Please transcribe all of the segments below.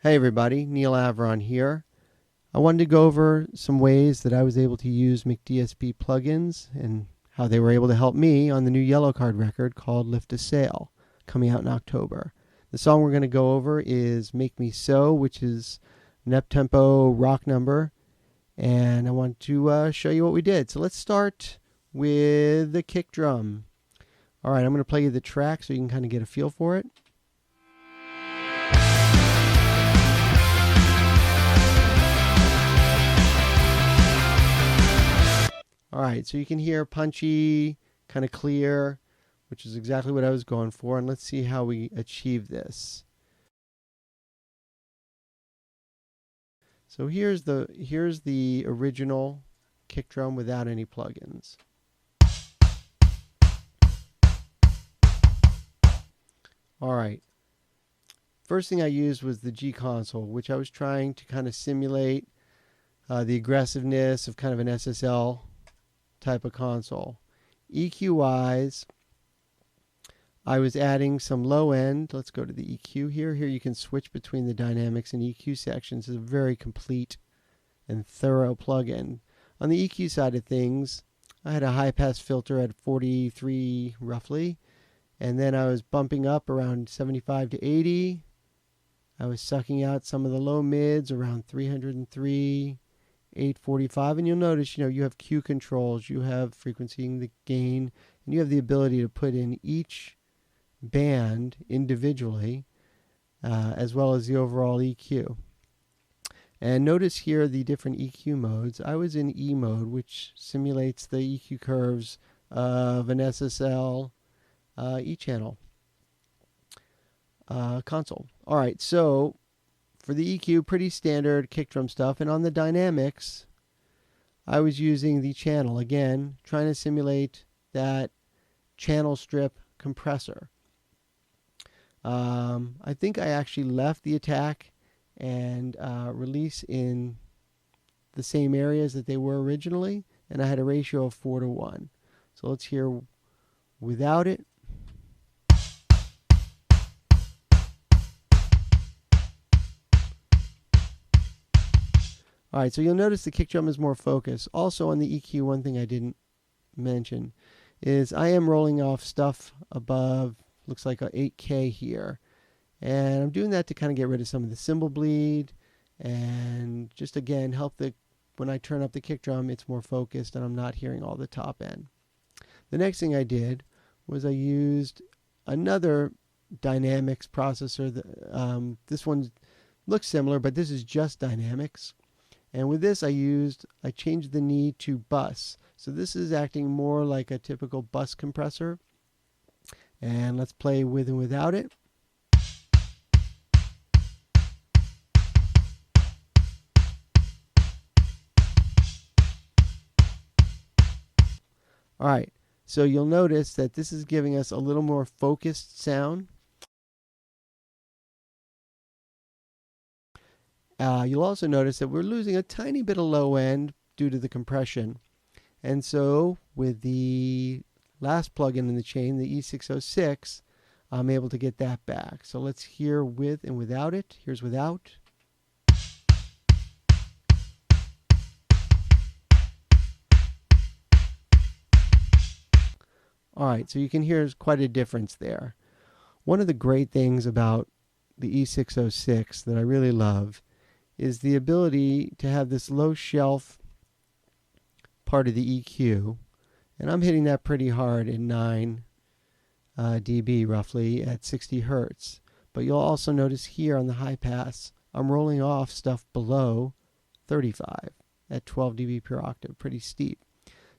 Hey everybody, Neal Avron here. I wanted to go over some ways that I was able to use McDSP plugins and how they were able to help me on the new Yellowcard record called Lift a Sail, coming out in October. The song we're going to go over is Make Me So, which is an up-tempo rock number, and I want to show you what we did. So let's start with the kick drum. Alright, I'm going to play you the track so you can kind of get a feel for it. Alright, so you can hear punchy, kind of clear, which is exactly what I was going for. And let's see how we achieve this. So here's the original kick drum without any plugins. Alright, first thing I used was the G console, which I was trying to kind of simulate the aggressiveness of kind of an SSL type of console. EQ wise, I was adding some low end. Let's go to the EQ here. Here you can switch between the dynamics and EQ sections. It's a very complete and thorough plugin. On the EQ side of things, I had a high pass filter at 43 roughly, and then I was bumping up around 75 to 80. I was sucking out some of the low mids around 303, 845, and you'll notice, you have Q controls, you have frequency, the gain, and you have the ability to put in each band individually, as well as the overall EQ. And notice here the different EQ modes. I was in E mode, which simulates the EQ curves of an SSL E-channel console. Alright, so for the EQ, pretty standard kick drum stuff. And on the dynamics, I was using the channel. Again, trying to simulate that channel strip compressor. I think I actually left the attack and release in the same areas that they were originally. And I had a ratio of 4:1. So let's hear without it. Alright, so you'll notice the kick drum is more focused. Also on the EQ, one thing I didn't mention is I am rolling off stuff above, looks like a 8K here. And I'm doing that to kind of get rid of some of the cymbal bleed and just again help when I turn up the kick drum, it's more focused and I'm not hearing all the top end. The next thing I did was I used another dynamics processor. This one looks similar, but this is just dynamics. And with this I changed the knee to bus. So this is acting more like a typical bus compressor. And let's play with and without it. Alright, so you'll notice that this is giving us a little more focused sound. You'll also notice that we're losing a tiny bit of low end due to the compression. And so with the last plugin in the chain, the E606, I'm able to get that back. So let's hear with and without it. Here's without. Alright, so you can hear quite a difference there. One of the great things about the E606 that I really love is the ability to have this low shelf part of the EQ, and I'm hitting that pretty hard in 9 dB roughly at 60 Hertz. But you'll also notice here on the high pass, I'm rolling off stuff below 35 at 12 dB per octave, pretty steep.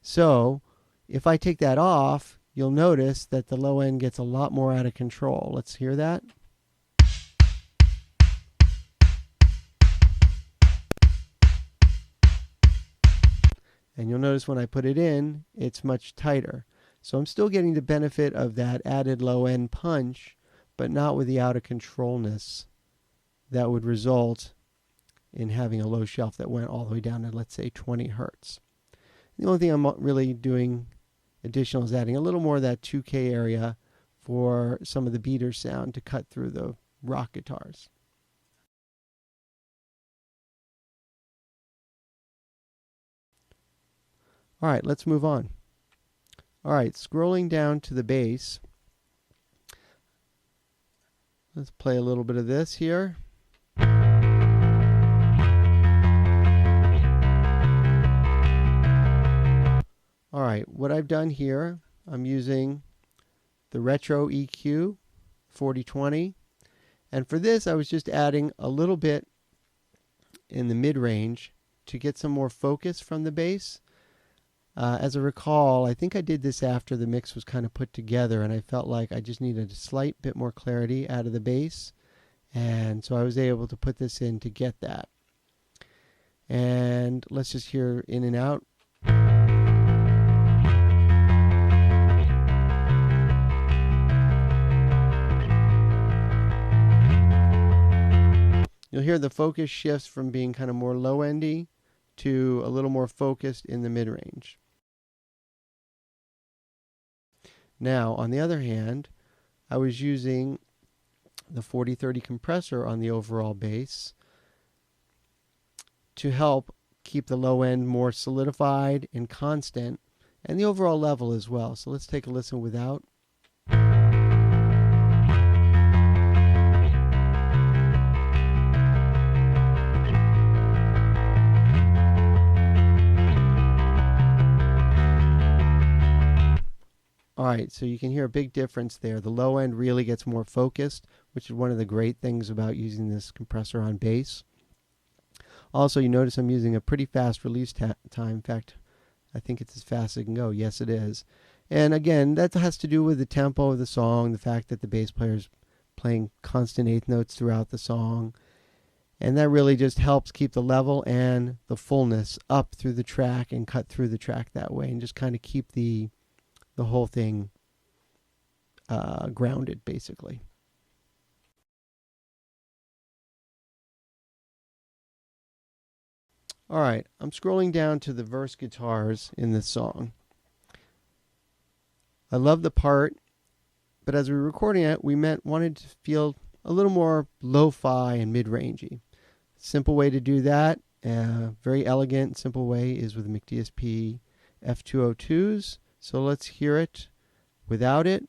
So if I take that off, you'll notice that the low end gets a lot more out of control. Let's hear that. And you'll notice when I put it in, it's much tighter. So I'm still getting the benefit of that added low end punch, but not with the out of controlness that would result in having a low shelf that went all the way down to, let's say, 20 Hertz. The only thing I'm really doing additional is adding a little more of that 2K area for some of the beater sound to cut through the rock guitars. All right, let's move on. All right, scrolling down to the bass. Let's play a little bit of this here. All right, what I've done here, I'm using the Retro EQ 4020. And for this, I was just adding a little bit in the mid-range to get some more focus from the bass. As I recall, I think I did this after the mix was kind of put together, and I felt like I just needed a slight bit more clarity out of the bass. And so I was able to put this in to get that. And let's just hear in and out. You'll hear the focus shifts from being kind of more low-endy to a little more focused in the mid-range. Now, on the other hand, I was using the 4030 compressor on the overall bass to help keep the low end more solidified and constant, and the overall level as well. So let's take a listen without. Alright, so you can hear a big difference there. The low end really gets more focused, which is one of the great things about using this compressor on bass. Also, you notice I'm using a pretty fast release time. In fact, I think it's as fast as it can go. Yes, it is. And again, that has to do with the tempo of the song, the fact that the bass player is playing constant eighth notes throughout the song. And that really just helps keep the level and the fullness up through the track and cut through the track that way, and just kind of keep the whole thing grounded, basically. All right, I'm scrolling down to the verse guitars in this song. I love the part, but as we were recording it, we wanted to feel a little more lo-fi and mid-rangey. Simple way to do that, very elegant, simple way, is with the McDSP F202s. So let's hear it without it.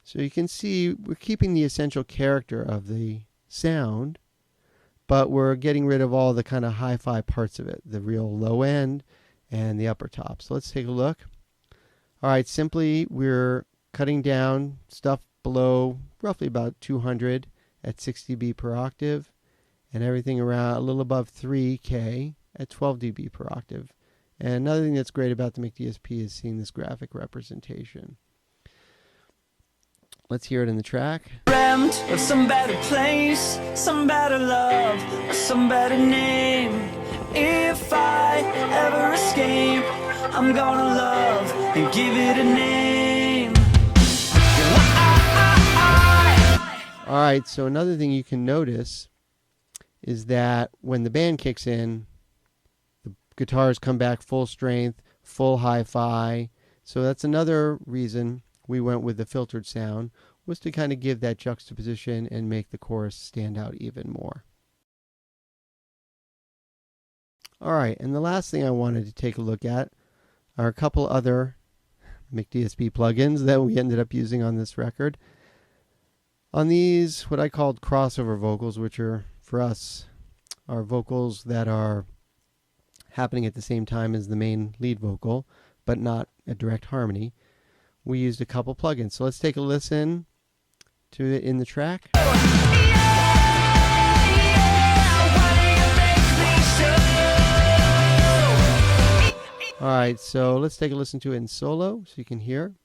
So you can see we're keeping the essential character of the sound, but we're getting rid of all the kind of hi-fi parts of it, the real low end and the upper top. So let's take a look. All right, simply we're cutting down stuff below roughly about 200 at 60 dB per octave, and everything around a little above 3K at 12 dB per octave. And another thing that's great about the McDSP is seeing this graphic representation. Let's hear it in the track. Dreamt of some better place, some better love, or some better name. If I ever escape, I'm gonna love and give it a name. All right, so another thing you can notice is that when the band kicks in, the guitars come back full strength, full hi-fi. So that's another reason we went with the filtered sound, was to kind of give that juxtaposition and make the chorus stand out even more. All right, and the last thing I wanted to take a look at are a couple other McDSP plugins that we ended up using on this record. On these, what I called crossover vocals, which are, for us, are vocals that are happening at the same time as the main lead vocal, but not a direct harmony, we used a couple plugins. So let's take a listen to it in the track. All right, so let's take a listen to it in solo so you can hear.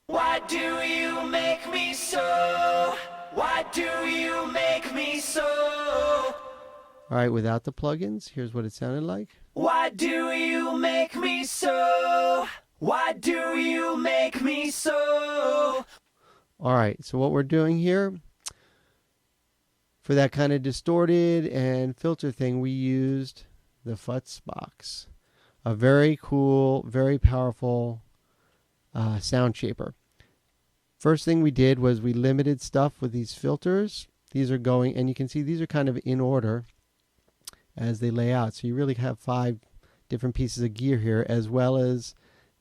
Why do you make me so? Why do you make me so? All right, without the plugins, here's what it sounded like. Why do you make me so? Why do you make me so? All right, so what we're doing here, for that kind of distorted and filter thing, we used the FutzBox, a very cool, very powerful sound shaper. First thing we did was we limited stuff with these filters. These are going, and you can see these are kind of in order as they lay out. So you really have 5 different pieces of gear here, as well as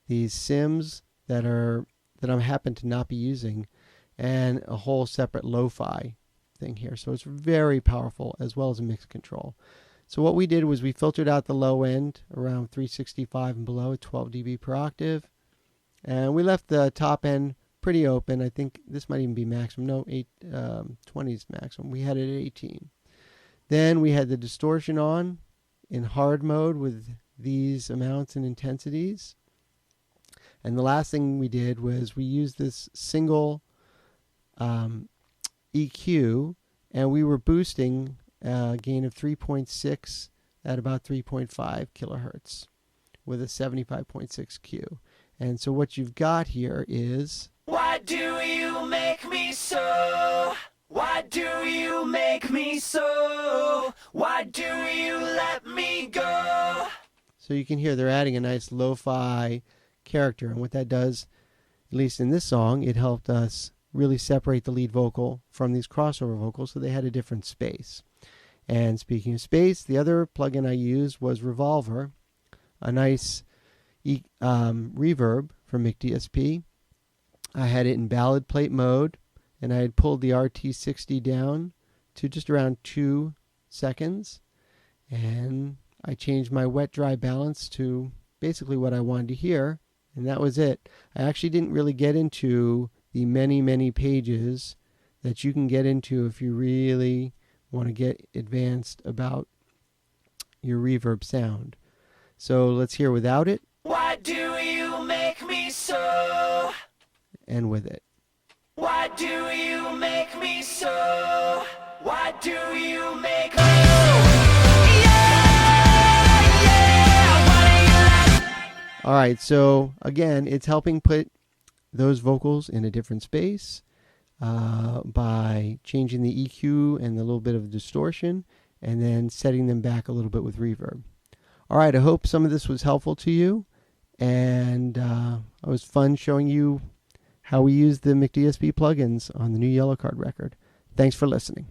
these sims that I happen to not be using, and a whole separate lo-fi thing here. So it's very powerful, as well as a mix control. So what we did was we filtered out the low end around 365 and below at 12 dB per octave, and we left the top end pretty open. I think this might even be maximum. No, 20 is maximum. We had it at 18. Then we had the distortion on in hard mode with these amounts and intensities. And the last thing we did was we used this single EQ, and we were boosting a gain of 3.6 at about 3.5 kilohertz with a 75.6 Q. And so what you've got here is... Why do you make me so? Why do you make me so? Why do you let me go? So you can hear they're adding a nice lo-fi character, and what that does, at least in this song, it helped us really separate the lead vocal from these crossover vocals, so they had a different space. And speaking of space, the other plugin I used was Revolver, a nice reverb from McDSP. I had it in ballad plate mode, and I had pulled the RT60 down to just around 2 seconds, and I changed my wet-dry balance to basically what I wanted to hear, and that was it. I actually didn't really get into the many pages that you can get into if you really want to get advanced about your reverb sound. So let's hear without it. Why do you make me so? And with it. Why do you make me so? Why do you make me All right, so again, it's helping put those vocals in a different space by changing the EQ and a little bit of distortion, and then setting them back a little bit with reverb. All right, I hope some of this was helpful to you, and it was fun showing you how we use the McDSP plugins on the new Yellowcard record. Thanks for listening.